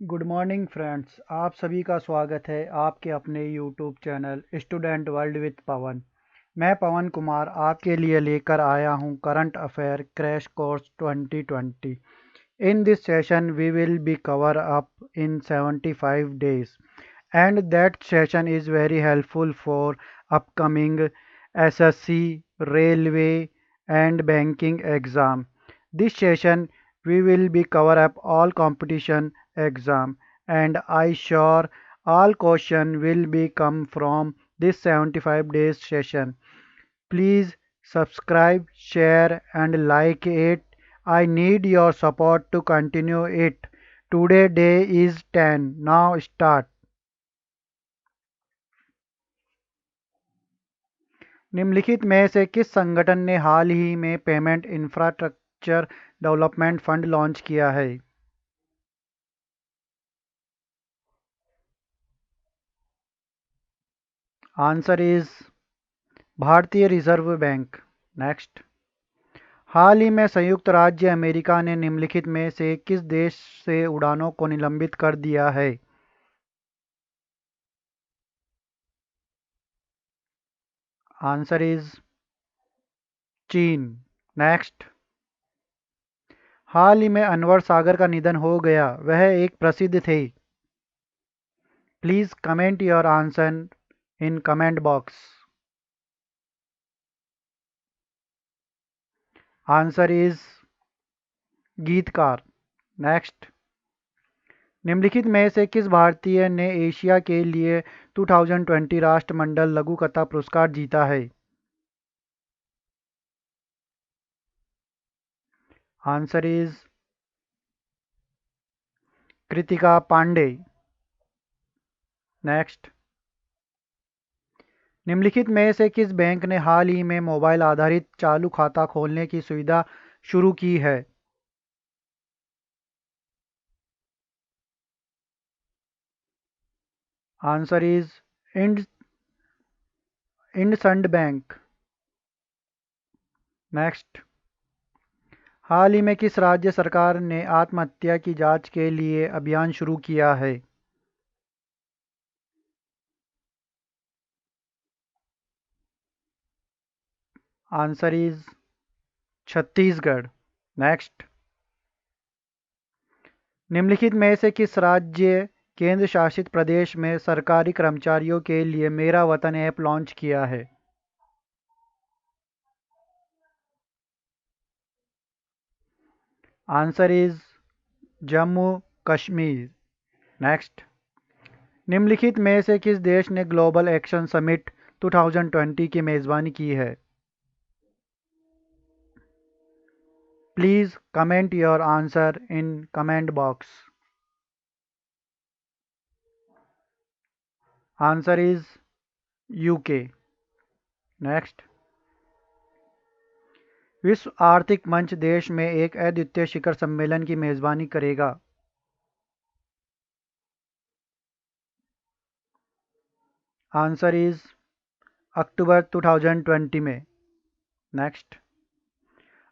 Good morning friends. आप सभी का स्वागत है आपके अपने YouTube channel student world with Pawan. मैं पवन कुमार आपके लिए लेकर आया हूं current affair crash course 2020। In this session we will be cover up in 75 days and that session is very helpful for upcoming SSC, railway and banking exam. This session we will be cover up all competition exam and I sure all question will be come from this 75 days session. Please subscribe, share and like it. I need your support to continue it. Today day is 10. Now start. निम्नलिखित में से किस संगठन ने हाल ही में payment infrastructure development fund launch किया है? आंसर इज भारतीय रिजर्व बैंक। नेक्स्ट। हाल ही में संयुक्त राज्य अमेरिका ने निम्नलिखित में से किस देश से उड़ानों को निलंबित कर दिया है? आंसर इज चीन। नेक्स्ट। हाल ही में अनवर सागर का निधन हो गया, वह एक प्रसिद्ध थे। Please comment your answer in comment box. Answer is गीतकार। नेक्स्ट। निम्नलिखित में से किस भारतीय ने एशिया के लिए 2020 राष्ट्रमंडल लघु कथा पुरस्कार जीता है? Answer is Kritika Pande. Next. निम्नलिखित में से किस बैंक ने हाल ही में मोबाइल आधारित चालू खाता खोलने की सुविधा शुरू की है? Answer is Ind IndusInd bank. Next. हाल ही में किस राज्य सरकार ने आत्महत्या की जांच के लिए अभियान शुरू किया है? Answer is Chhattisgarh. नेक्स्ट। निम्नलिखित में से किस राज्य केंद्र शासित प्रदेश में सरकारी कर्मचारियों के लिए मेरा वतन ऐप लॉन्च किया है? Answer is Jammu Kashmir. Next. निम्नलिखित में से किस देश ने ग्लोबल एक्शन समिट 2020 की मेज़बानी की है? Please comment your answer in comment box. Answer is UK. Next. विश्व आर्थिक मंच देश में एक अद्वितीय शिखर सम्मेलन की मेज़बानी करेगा। आंसर इज अक्टूबर 2020 में। नेक्स्ट।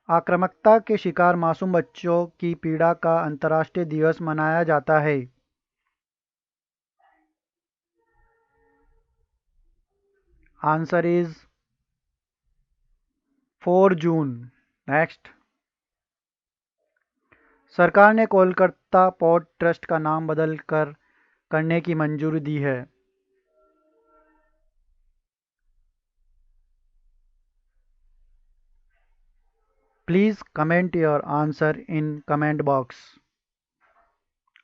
आक्रामकता के शिकार मासूम बच्चों की पीड़ा का अंतर्राष्ट्रीय दिवस मनाया जाता है। Answer is 4 June. नेक्स्ट। सरकार ने कोलकाता पोर्ट ट्रस्ट का नाम बदल कर करने की मंजूरी दी है। Please comment your answer in comment box.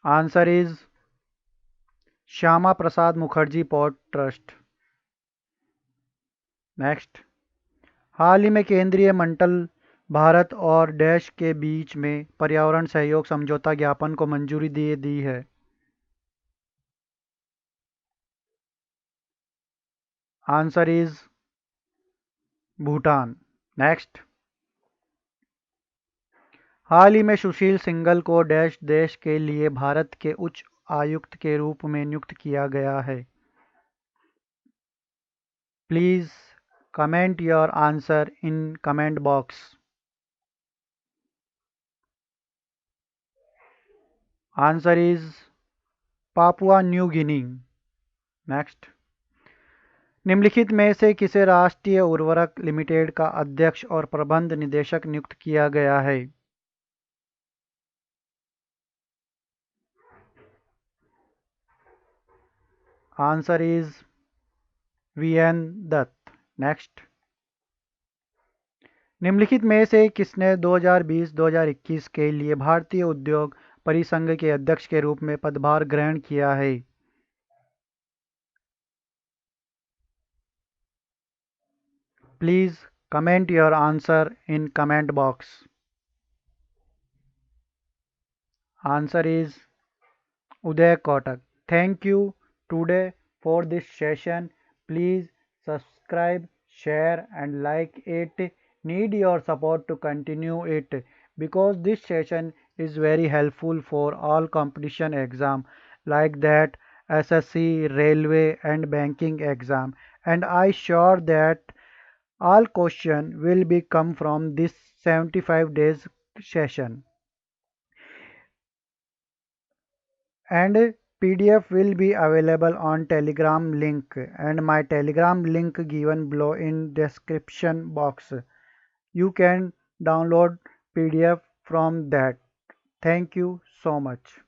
Answer is Shyama Prasad Mukherjee port trust. Next. हाल ही में केंद्रीय मंडल भारत और देश के बीच में पर्यावरण सहयोग समझौता ज्ञापन को मंजूरी दे दी है। Answer is Bhutan. नेक्स्ट। हाल ही में सुशील सिंघल को डैश देश के लिए भारत के उच्च आयुक्त के रूप में नियुक्त किया गया है। Please comment your answer in comment box. Answer is Papua New Guinea. Next, निम्नलिखित में से किसे राष्ट्रीय उर्वरक लिमिटेड का अध्यक्ष और प्रबंध निदेशक नियुक्त किया गया है? Answer is VN Dutt. Next, निम्नलिखित में से किसने 2020-2021 के लिए भारतीय उद्योग परिसंघ के अध्यक्ष के रूप में पदभार ग्रहण किया है? Please comment your answer in comment box. Answer is Uday Kotak. Thank you today for this session. Please subscribe, share and like it. Need your support to continue it because this session is very helpful for all competition exam like that SSC, railway and banking exam, and I sure that all question will be come from this 75 days session. And PDF will be available on Telegram link, and my Telegram link given below in description box. You can download PDF from that. Thank you so much.